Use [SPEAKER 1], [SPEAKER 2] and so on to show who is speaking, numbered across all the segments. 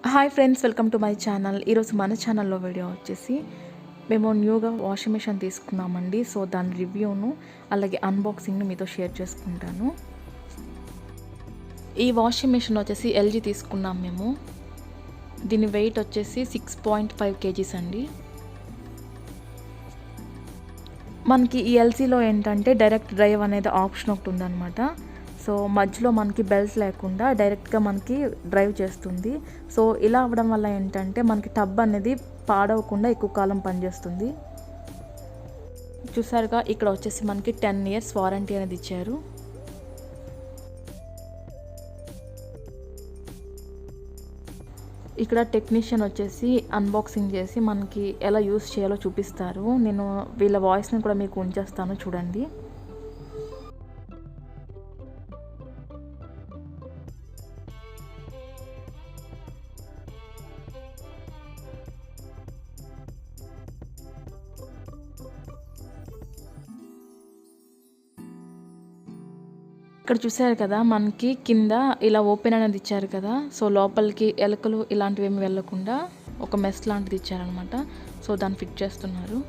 [SPEAKER 1] Hi friends, welcome to my channel. ఈరోజు మన ఛానల్లో వీడియో వచ్చేసి మేము న్యూగా వాషింగ్ మిషన్ తీసుకున్నామండి. సో దాని రివ్యూను అలాగే అన్బాక్సింగ్ను మీతో షేర్ చేసుకుంటాను. ఈ వాషింగ్ మిషన్ వచ్చేసి ఎల్జీ తీసుకున్నాం మేము. దీని వెయిట్ వచ్చేసి 6.5 kgs అండి. మనకి ఈ ఎల్జీలో ఏంటంటే డైరెక్ట్ డ్రైవ్ అనేది ఆప్షన్ ఒకటి ఉందన్నమాట. సో మధ్యలో మనకి బెల్ట్ లేకుండా డైరెక్ట్గా మనకి డ్రైవ్ చేస్తుంది. సో ఇలా అవ్వడం వల్ల ఏంటంటే మనకి టబ్ అనేది పాడవకుండా ఎక్కువ కాలం పనిచేస్తుంది. చూసారుగా, ఇక్కడ వచ్చేసి మనకి 10 years వారంటీ అనేది ఇచ్చారు. ఇక్కడ టెక్నీషియన్ వచ్చేసి అన్బాక్సింగ్ చేసి మనకి ఎలా యూస్ చేయాలో చూపిస్తారు. నేను వీళ్ళ వాయిస్ని కూడా మీకు ఉంచేస్తాను, చూడండి. ఇక్కడ చూసారు కదా, మనకి కింద ఇలా ఓపెన్ అనేది ఇచ్చారు కదా. సో లోపలికి ఎలకలు ఇలాంటివి ఏమి వెళ్ళకుండా ఒక మెస్ లాంటిది ఇచ్చారనమాట. సో దాన్ని ఫిట్ చేస్తున్నారు.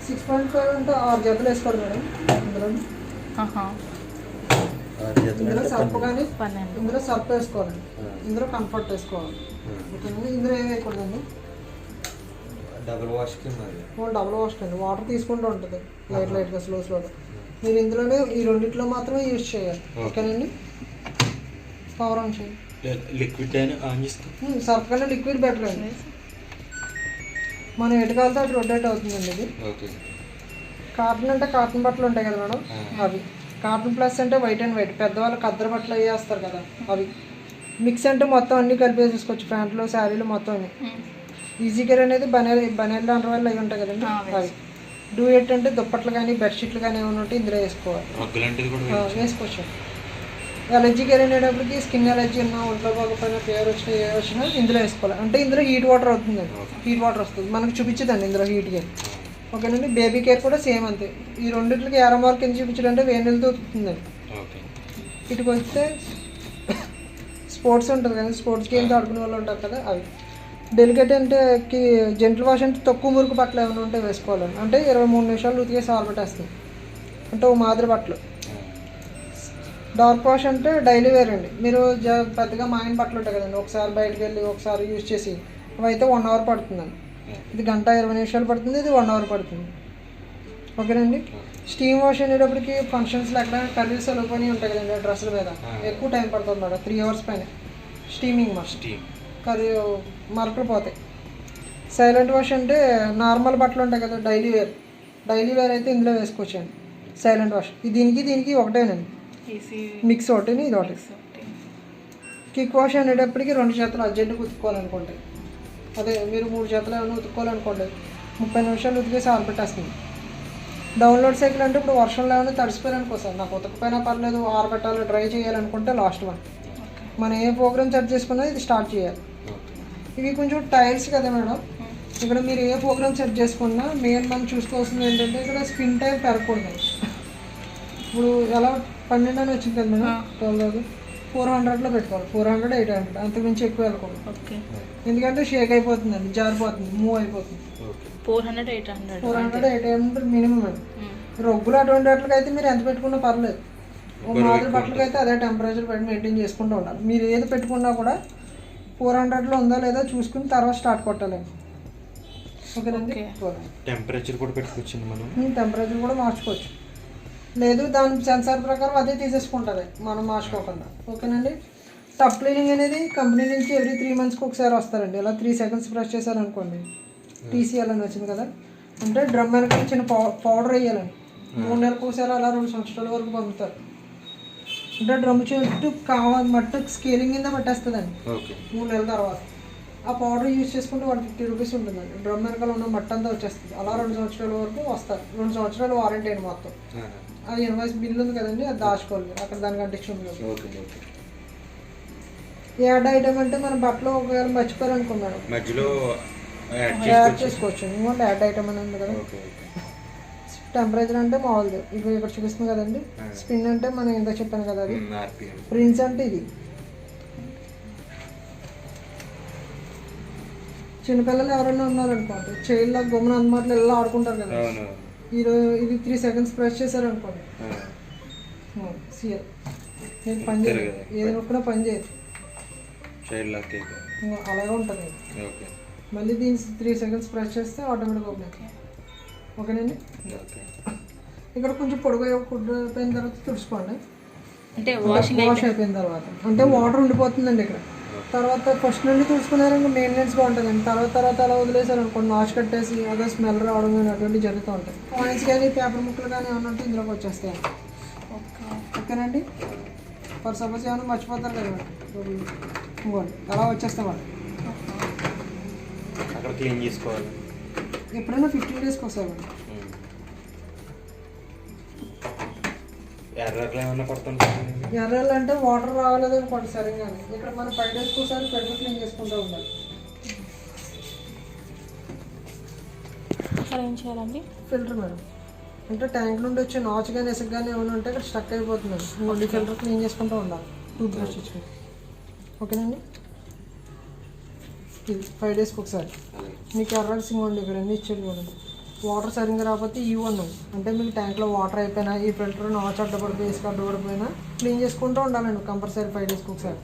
[SPEAKER 2] సిక్స్ 6.5 అంటే 6 జతలు వేసుకోవాలి మేడం. ఇందులో సర్ఫ్ కానీ ఇందులో సర్ఫ్ వేసుకోవాలండి. ఇందులో కంఫర్ట్ వేసుకోవాలి. ఓకేనండి. ఇందులో ఏం వేయకూడదండి. డబుల్ వాష్ అండి. వాటర్ తీసుకుంటూ ఉంటుంది లైట్గా స్లోగా. మీరు ఇందులోనే ఈ రెండిట్లో మాత్రమే యూజ్ చేయాలి. ఓకేనండి. పవర్ ఆన్ చేయండి.
[SPEAKER 3] లిక్విడ్
[SPEAKER 2] సర్ఫ్ కన్నా లిక్విడ్ బెటర్ అండి. మనం ఎటు కాలితే అటు రొటేట్ అవుతుందండి ఇది. కాటన్ అంటే కాటన్ బట్టలు ఉంటాయి కదా మేడం, అవి. కాటన్ ప్లస్ అంటే వైట్ అండ్ వైట్, పెద్దవాళ్ళు కద్దరు బట్టలు అవి వేస్తారు కదా, అవి. మిక్స్ అంటే మొత్తం అన్ని కలిపేసుకోవచ్చు, ప్యాంట్లు శారీలు మొత్తం అన్ని. ఈజీ కేర్ అనేది బనేల్ అండర్వేర్లు అవి ఉంటాయి కదండి, అవి. డూయట్ అంటే దుప్పట్లు కానీ బెడ్షీట్లు కానీ ఏమైనా ఉంటే ఇందులో వేసుకోవాలి, వేసుకోవచ్చు. ఎలర్జీ కేర్ అనేటప్పటికి స్కిన్ ఎలర్జీ ఉన్నా, ఒంట్లో బాగోపోయినా, ఫీవర్ వచ్చినా, ఏ వచ్చినా ఇందులో వేసుకోవాలి. అంటే ఇందులో హీట్ వాటర్ అవుతుందండి, హీట్ వాటర్ వస్తుంది మనకు, చూపించదండి ఇందులో హీట్ కేర్. ఓకేనండి. బేబీ కేర్ కూడా సేమ్ అంతే. ఈ రెండింటికి ఏరో మార్క్ ఎందుకు చూపించాలంటే వేడి నీళ్ళతో ఉతుకుతుందండి. ఇటుకు వస్తే స్పోర్ట్స్ ఉంటుంది కదా, స్పోర్ట్స్ గేమ్స్ ఆడుకునే వాళ్ళు ఉంటారు కదా, అవి. డెలికేట్ అంటే జెంటల్ వాష్ అంటే తక్కువ మురికి బట్టలు ఏమైనా ఉంటే వేసుకోవాలండి. అంటే 23 నిమిషాలు ఉతికేసి ఆరబెట్టేస్తుంది, అంటే ఓ మాదిరి బట్టలు. డార్క్ వాష్ అంటే డైలీ వేర్ అండి. మీరు పెద్దగా మాయిన బట్టలు ఉంటాయి కదండి, ఒకసారి బయటకు వెళ్ళి ఒకసారి యూజ్ చేసి, అవి అయితే 1 hour పడుతుందండి. ఇది 1:20 నిమిషాలు పడుతుంది, ఇది 1 hour పడుతుంది. ఓకేనండి. స్టీమ్ వాష్ అనేటప్పటికి ఫంక్షన్స్లో ఎక్కడ కర్రీస్ వెళ్ళిపోయి ఉంటాయి కదండి డ్రెస్సుల మీద, ఎక్కువ టైం పడుతుంది మేడం. 3 hours పైన స్టీమింగ్ వాష్, కర్రీ మరకలు పోతాయి. సైలెంట్ వాష్ అంటే నార్మల్ బట్టలు ఉంటాయి కదా, డైలీ వేర్ అయితే ఇందులో వేసుకోవచ్చండి. సైలెంట్ వాష్ దీనికి ఒకటేనండి, మిక్స్ ఒకటి, ఇది ఒకటి. కిక్ వాష్ అనేటప్పటికి 2 జతలు అర్జెంట్గా ఉతుక్కోవాలనుకోండి, అదే మీరు 3 జతలు ఏమైనా ఉతుక్కోవాలనుకోండి, 30 నిమిషాలు ఉతికేసి ఆరబెట్టేస్తుంది. డౌన్లోడ్ సైకిల్ అంటే ఇప్పుడు వర్షంలో ఏమైనా తడిసిపోయారనుకోసారి, నాకు ఉతకపోయినా పర్లేదు, ఆరబెట్టాలి, డ్రై చేయాలనుకుంటే లాస్ట్ వన్. మనం ఏ ప్రోగ్రామ్ సెట్ చేసుకున్నా ఇది స్టార్ట్ చేయాలి. ఇవి కొంచెం టైల్స్ కదా మేడం, ఇక్కడ మీరు ఏ ప్రోగ్రామ్ సెట్ చేసుకున్నా మెయిన్ మనం చూసుకోవాల్సింది ఏంటంటే ఇక్కడ స్క్రీన్ టైం పెరగకూడదు. ఇప్పుడు ఎలా 12 అని వచ్చింది కదా మేడం, 12 400లో పెట్టుకోవాలి. 400, 800 అంతకుమించి ఎక్కువ వెళ్ళకూడదు. ఎందుకంటే షేక్ అయిపోతుందండి, జారిపోతుంది, మూవ్ అయిపోతుంది.
[SPEAKER 1] 400, 800
[SPEAKER 2] మినిమం అండి. రొగ్గులు అటువంటి వాటికి అయితే మీరు ఎంత పెట్టుకున్నా పర్లేదు. మాదిరి బట్టలకి అయితే అదే టెంపరేచర్ పెట్టి మెయింటైన్ చేసుకుంటూ ఉండాలి. మీరు ఏది పెట్టుకున్నా కూడా 400లో ఉందో లేదో చూసుకుని తర్వాత స్టార్ట్ కొట్టాలండి. ఓకేనండి.
[SPEAKER 3] టెంపరేచర్ కూడా పెట్టుకోవచ్చు మనం,
[SPEAKER 2] టెంపరేచర్ కూడా మార్చుకోవచ్చు. లేదు దాని సెన్సార్ ప్రకారం అదే తీసేసుకుంటుంది, మనం మార్చుకోకుండా. ఓకేనండి. టబ్ క్లీనింగ్ అనేది కంపెనీ నుంచి ఎవ్రీ 3 monthsకి ఒకసారి వస్తారండి. ఇలా 3 seconds ప్రెస్ చేశారనుకోండి, TCL అని వచ్చింది కదా, అంటే డ్రమ్ వెనక చిన్న పౌడర్ వేయాలండి. 3 నెలలకు ఒకసారి అలా 2 సంవత్సరాల వరకు పంపుతారు. అంటే డ్రమ్ చుట్టూ మట్టు స్కేలింగ్ కింద పట్టేస్తుందండి 3 నెలల తర్వాత. ఆ పౌడర్ యూజ్ చేసుకుంటే 150 రూపీస్ ఉంటుందండి. డ్రమ్ వెనకాల ఉన్న మట్టి అంతా వచ్చేస్తుంది. అలా 2 సంవత్సరాల వరకు వస్తారు. 2 సంవత్సరాలు వారంటీ అండి మొత్తం. అది ఇన్వాయిస్ బిల్ ఉంది కదండి, అది దాచుకోవాలి అక్కడ దానికి అంటించుంది కదా.
[SPEAKER 3] Okay okay.
[SPEAKER 2] యాడ్ ఐటమ్ అంటే మన బట్టలు ఒకవేళ మర్చిపోయారు అనుకున్నాడు
[SPEAKER 3] మధ్యలో
[SPEAKER 2] యాడ్ చేసుకోవచ్చు. ఇంకోటి యాడ్ ఐటమ్ అని ఉంది కదా.
[SPEAKER 3] Okay okay.
[SPEAKER 2] టెంపరేచర్ అంటే మామూలుది ఇప్పుడు ఇక్కడ చూపిస్తుంది కదండి. స్పిన్ అంటే మనం ఇంత చెప్పాను కదా అది.
[SPEAKER 3] ఆర్పిఎం.
[SPEAKER 2] ప్రిన్స్ అంటే ఇది. చిన్నపిల్లలు ఎవరైనా ఉన్నారనుకోండి, చైల్డ్లో గమ్మున అందుబాటులో ఇలా ఆడుకుంటారు కదా. ఇది 3 seconds ప్రెస్ చేశారు అనుకోండి, సిఎల్ నేను పని చేయదు, ఏది నొక్కినా పని చేయదు, అలాగే ఉంటుంది. మళ్ళీ దీన్ని 3 seconds ప్రెస్ చేస్తే ఆటోమేటిక్గా ఓపెన్ అవుతుంది. ఓకేనండి. ఇక్కడ కొంచెం పొడుగు అయిపోయిన తర్వాత తుడుచుకోండి,
[SPEAKER 1] అంటే
[SPEAKER 2] వాష్ అయిపోయిన తర్వాత. అంటే వాటర్ ఉండిపోతుందండి ఇక్కడ. తర్వాత ఫస్ట్ నుండి తుడుచుకున్నారంటే మెయింటెనెన్స్గా ఉంటుందండి. తర్వాత అలా వదిలేసారు అనుకోండి, నాచు కట్టేసి అదే స్మెల్ రావడం కానీ అటువంటివి జరుగుతూ ఉంటాయి. కాయిన్స్ కానీ పేపర్ ముక్కలు కానీ ఏమన్నా ఉంటే ఇందులోకి వచ్చేస్తాయి. ఓకేనండి. ఫర్ సపోజ్ ఏమైనా మర్చిపోతారు కదా ఇంకోండి, అలా వచ్చేస్తాం వాళ్ళు.
[SPEAKER 3] అక్కడ క్లీన్ చేసుకోవాలి
[SPEAKER 2] ఎప్పుడైనా 15 daysకి వస్తామండి.
[SPEAKER 3] ఎర్రలు ఏమన్నా పడుతుంటాయి.
[SPEAKER 2] ఎర్రలు అంటే వాటర్ రావలేదు అనుకోండి సరిగ్గా. ఇక్కడ మనం 5 daysకి ఒకసారి పెట్రోల్ క్లీన్ చేసుకుంటూ ఉండాలి.
[SPEAKER 1] ఇక్కడ ఏం చేయాలండి?
[SPEAKER 2] ఫిల్టర్ మేడం, అంటే ట్యాంక్ నుండి వచ్చే నాచు కానీ ఎసక్ కానీ ఏమైనా ఉంటే ఇక్కడ స్టక్ అయిపోతుందండి. ఇంకోటి ఫిల్టర్ క్లీన్ చేసుకుంటూ ఉండాలి, టూత్ బ్రష్ ఇచ్చుకొని. ఓకేనండి. ఇది 5 daysకి ఒకసారి. మీకు ఎర్రలు సింగండి ఇక్కడ అన్ని ఇచ్చేది చూడండి. వాటర్ సరిగ్గా రాకపోతే ఇవ్వండి, అంటే మీకు ట్యాంక్లో వాటర్ అయిపోయినా ఈ ఫిల్టర్ నాచు అడ్డపడిపోయి ఇసుక అడ్డపడిపోయినా క్లీన్ చేసుకుంటూ ఉండాలండి కంపల్సరీ 5 daysకి ఒకసారి.